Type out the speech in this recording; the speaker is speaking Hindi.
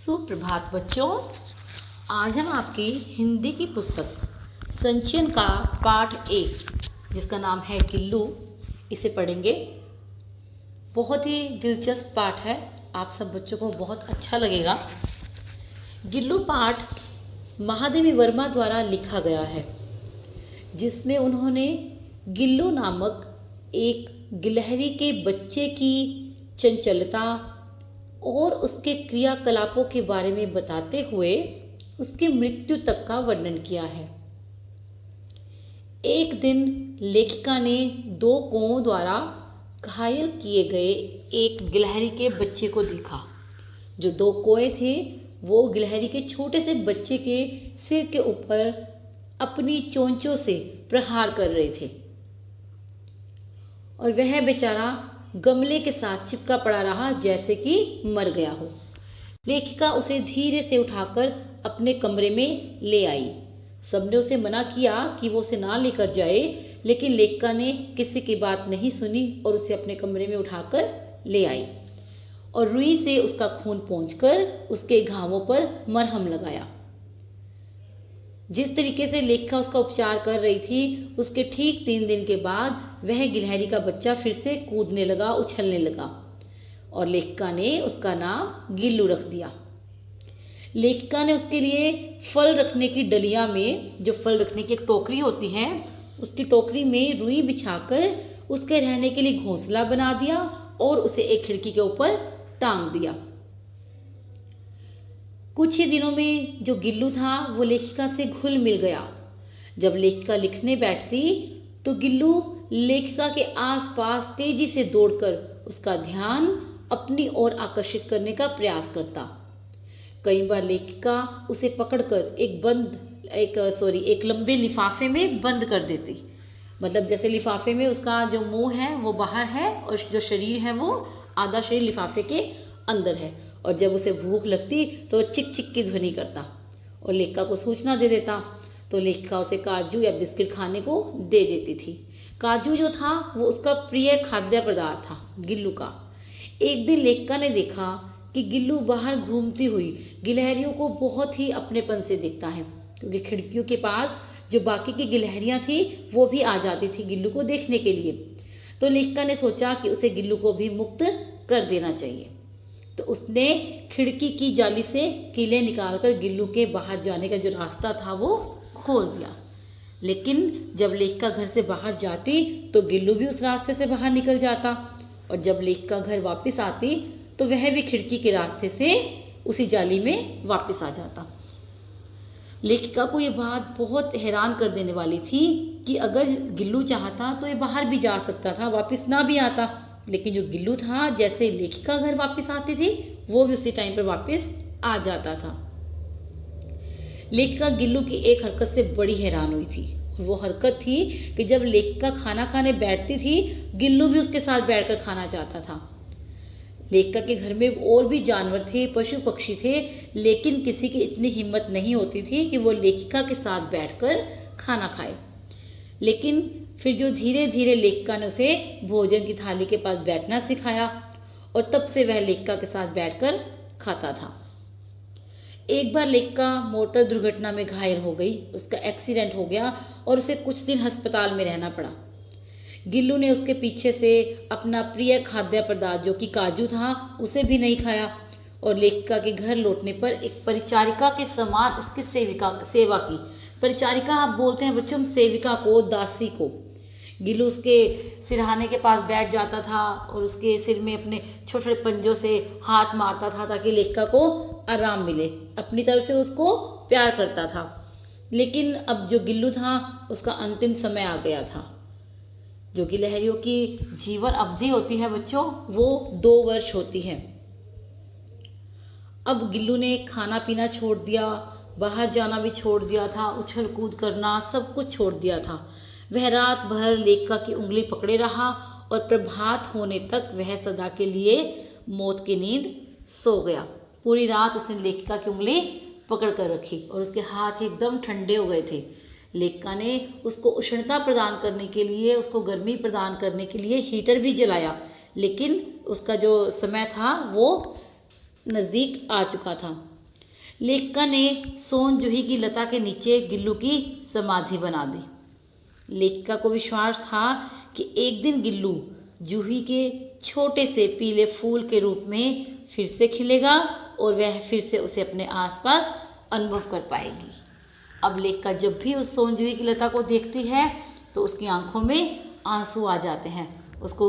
सुप्रभात बच्चों। आज हम आपकी हिंदी की पुस्तक संचयन का पाठ 1 जिसका नाम है गिल्लू, इसे पढ़ेंगे। बहुत ही दिलचस्प पाठ है, आप सब बच्चों को बहुत अच्छा लगेगा। गिल्लू पाठ महादेवी वर्मा द्वारा लिखा गया है, जिसमें उन्होंने गिल्लू नामक एक गिलहरी के बच्चे की चंचलता और उसके क्रियाकलापों के बारे में बताते हुए उसकी मृत्यु तक का वर्णन किया है। एक दिन लेखिका ने 2 कौओं द्वारा घायल किए गए एक गिलहरी के बच्चे को देखा। जो 2 कौए थे वो गिलहरी के छोटे से बच्चे के सिर के ऊपर अपनी चोंचों से प्रहार कर रहे थे और वह बेचारा गमले के साथ चिपका पड़ा रहा, जैसे कि मर गया हो। लेखिका उसे धीरे से उठाकर अपने कमरे में ले आई। सबने उसे मना किया कि वो उसे ना लेकर जाए, लेकिन लेखिका ने किसी की बात नहीं सुनी और उसे अपने कमरे में उठाकर ले आई और रुई से उसका खून पोंछकर उसके घावों पर मरहम लगाया। जिस तरीके से लेखिका उसका उपचार कर रही थी, उसके ठीक 3 दिन के बाद वह गिलहरी का बच्चा फिर से कूदने लगा, उछलने लगा और लेखिका ने उसका नाम गिल्लू रख दिया। लेखिका ने उसके लिए फल रखने की डलिया में, जो फल रखने की एक टोकरी होती है, उसकी टोकरी में रुई बिछाकर उसके रहने के लिए घोंसला बना दिया और उसे एक खिड़की के ऊपर टांग दिया। कुछ ही दिनों में जो गिल्लू था वो लेखिका से घुल मिल गया। जब लेखिका लिखने बैठती तो गिल्लू लेखिका के आसपास तेजी से दौड़कर उसका ध्यान अपनी ओर आकर्षित करने का प्रयास करता। कई बार लेखिका उसे पकड़कर एक लंबे लिफाफे में बंद कर देती। मतलब जैसे लिफाफे में उसका जो मुंह है वो बाहर है और जो शरीर है वो आधा शरीर लिफाफे के अंदर है, और जब उसे भूख लगती तो चिक चिक की ध्वनि करता और लेखिका को सूचना दे देता। तो लेखिका उसे काजू या बिस्किट खाने को दे देती थी। काजू जो था वो उसका प्रिय खाद्य पदार्थ था गिल्लू का। एक दिन लेखिका ने देखा कि गिल्लू बाहर घूमती हुई गिलहरियों को बहुत ही अपनेपन से देखता है, क्योंकि खिड़कियों के पास जो बाकी की गिलहरियां थी वो भी आ जाती थी गिल्लू को देखने के लिए। तो लेखिका ने सोचा कि उसे गिल्लू को भी मुक्त कर देना चाहिए। तो उसने खिड़की की जाली से कीले निकालकर गिल्लू के बाहर जाने का जो रास्ता था वो खोल दिया। लेकिन जब लेखिका घर से बाहर जाती तो गिल्लू भी उस रास्ते से बाहर निकल जाता, और जब लेखिका घर वापस आती तो वह भी खिड़की के रास्ते से उसी जाली में वापस आ जाता। लेखिका को ये बात बहुत हैरान कर देने वाली थी कि अगर गिल्लू चाहता तो ये बाहर भी जा सकता था, वापस ना भी आता, लेकिन जो गिल्लू था जैसे लेखिका घर वापस आती थी वो भी उसी टाइम पर वापस आ जाता था। लेखिका गिल्लू की एक हरकत से बड़ी हैरान हुई थी। वो हरकत थी कि जब लेखिका खाना खाने बैठती थी गिल्लू भी उसके साथ बैठकर खाना चाहता था। लेखिका के घर में और भी जानवर थे, पशु पक्षी थे, लेकिन किसी की इतनी हिम्मत नहीं होती थी कि वो लेखिका के साथ बैठकर खाना खाए। लेकिन फिर जो धीरे धीरे लेखिका ने उसे भोजन की थाली के पास बैठना सिखाया और तब से वह लेखिका के साथ बैठकर खाता था। एक बार लेखिका मोटर दुर्घटना में घायल हो गई, उसका एक्सीडेंट हो गया और उसे कुछ दिन अस्पताल में रहना पड़ा। गिल्लू ने उसके पीछे से अपना प्रिय खाद्य पदार्थ जो कि काजू था उसे भी नहीं खाया और लेखिका के घर लौटने पर एक परिचारिका के समान उसकी सेवा की। परिचारिका आप बोलते हैं बच्चों सेविका को, दासी को। गिल्लू उसके सिरहाने के पास बैठ जाता था और उसके सिर में अपने छोटे छोटे पंजों से हाथ मारता था ताकि लेखिका को आराम मिले। अपनी तरफ से उसको प्यार करता था। लेकिन अब जो गिल्लू था उसका अंतिम समय आ गया था। जो गिलहरियों की जीवन अवधि होती है बच्चों वो 2 वर्ष होती है। अब गिल्लू ने खाना पीना छोड़ दिया, बाहर जाना भी छोड़ दिया था, उछल कूद करना सब कुछ छोड़ दिया था। वह रात भर लेखिका की उंगली पकड़े रहा और प्रभात होने तक वह सदा के लिए मौत की नींद सो गया। पूरी रात उसने लेखिका की उंगली पकड़ कर रखी और उसके हाथ एकदम ठंडे हो गए थे। लेखिका ने उसको उष्णता प्रदान करने के लिए, उसको गर्मी प्रदान करने के लिए हीटर भी जलाया, लेकिन उसका जो समय था वो नज़दीक आ चुका था। लेखिका ने सोन जूही की लता के नीचे गिल्लू की समाधि बना दी। लेखिका को विश्वास था कि एक दिन गिल्लू जूही के छोटे से पीले फूल के रूप में फिर से खिलेगा और वह फिर से उसे अपने आसपास अनुभव कर पाएगी। अब लेखिका जब भी उस सोन जूही की लता को देखती है तो उसकी आंखों में आंसू आ जाते हैं। उसको